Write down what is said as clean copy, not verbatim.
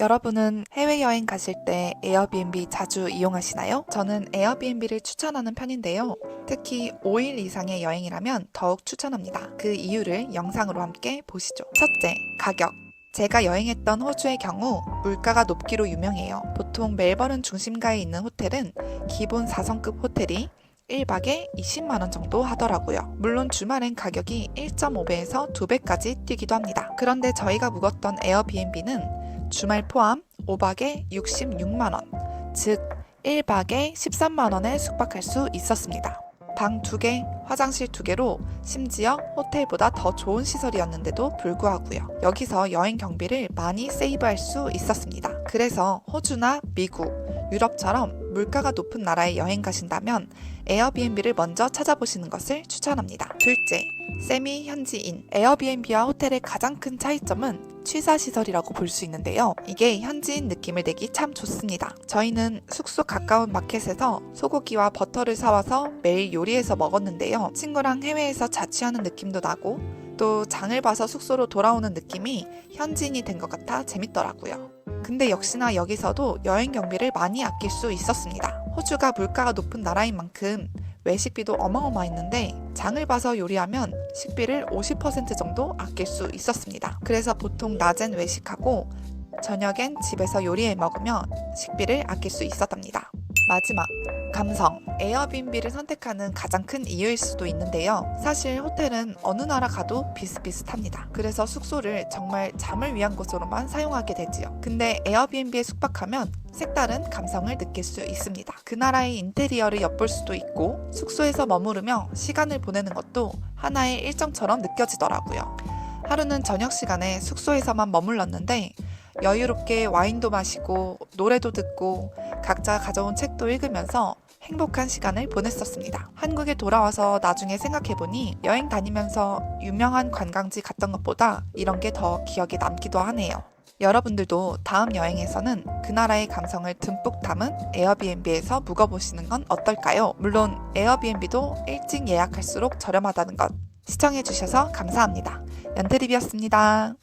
여러분은 해외여행 가실 때 에어비앤비 자주 이용하시나요? 저는 에어비앤비를 추천하는 편인데요. 특히 5일 이상의 여행이라면 더욱 추천합니다. 그 이유를 영상으로 함께 보시죠. 첫째, 가격. 제가 여행했던 호주의 경우 물가가 높기로 유명해요. 보통 멜버른 중심가에 있는 호텔은 기본 4성급 호텔이 1박에 20만원 정도 하더라고요. 물론 주말엔 가격이 1.5배에서 2배까지 뛰기도 합니다. 그런데 저희가 묵었던 에어비앤비는 주말 포함 5박에 66만원, 즉 1박에 13만원에 숙박할 수 있었습니다. 방 2개, 화장실 2개로 심지어 호텔보다 더 좋은 시설이었는데도 불구하고요. 여기서 여행 경비를 많이 세이브할 수 있었습니다. 그래서 호주나 미국, 유럽처럼 물가가 높은 나라에 여행 가신다면 에어비앤비를 먼저 찾아보시는 것을 추천합니다. 둘째, 세미 현지인. 에어비앤비와 호텔의 가장 큰 차이점은 취사시설이라고 볼 수 있는데요. 이게 현지인 느낌을 내기 참 좋습니다. 저희는 숙소 가까운 마켓에서 소고기와 버터를 사와서 매일 요리해서 먹었는데요. 친구랑 해외에서 자취하는 느낌도 나고 또 장을 봐서 숙소로 돌아오는 느낌이 현지인이 된 것 같아 재밌더라고요. 근데 역시나 여기서도 여행 경비를 많이 아낄 수 있었습니다. 호주가 물가가 높은 나라인 만큼 외식비도 어마어마했는데 장을 봐서 요리하면 식비를 50% 정도 아낄 수 있었습니다. 그래서 보통 낮엔 외식하고 저녁엔 집에서 요리해 먹으며 식비를 아낄 수 있었답니다. 마지막, 감성. 에어비앤비를 선택하는 가장 큰 이유일 수도 있는데요. 사실 호텔은 어느 나라 가도 비슷비슷합니다. 그래서 숙소를 정말 잠을 위한 곳으로만 사용하게 되지요. 근데 에어비앤비에 숙박하면 색다른 감성을 느낄 수 있습니다. 그 나라의 인테리어를 엿볼 수도 있고 숙소에서 머무르며 시간을 보내는 것도 하나의 일정처럼 느껴지더라고요. 하루는 저녁 시간에 숙소에서만 머물렀는데 여유롭게 와인도 마시고 노래도 듣고 각자 가져온 책도 읽으면서 행복한 시간을 보냈었습니다. 한국에 돌아와서 나중에 생각해보니 여행 다니면서 유명한 관광지 갔던 것보다 이런 게 더 기억에 남기도 하네요. 여러분들도 다음 여행에서는 그 나라의 감성을 듬뿍 담은 에어비앤비에서 묵어보시는 건 어떨까요? 물론 에어비앤비도 일찍 예약할수록 저렴하다는 것 시청해주셔서 감사합니다. 연태리비였습니다.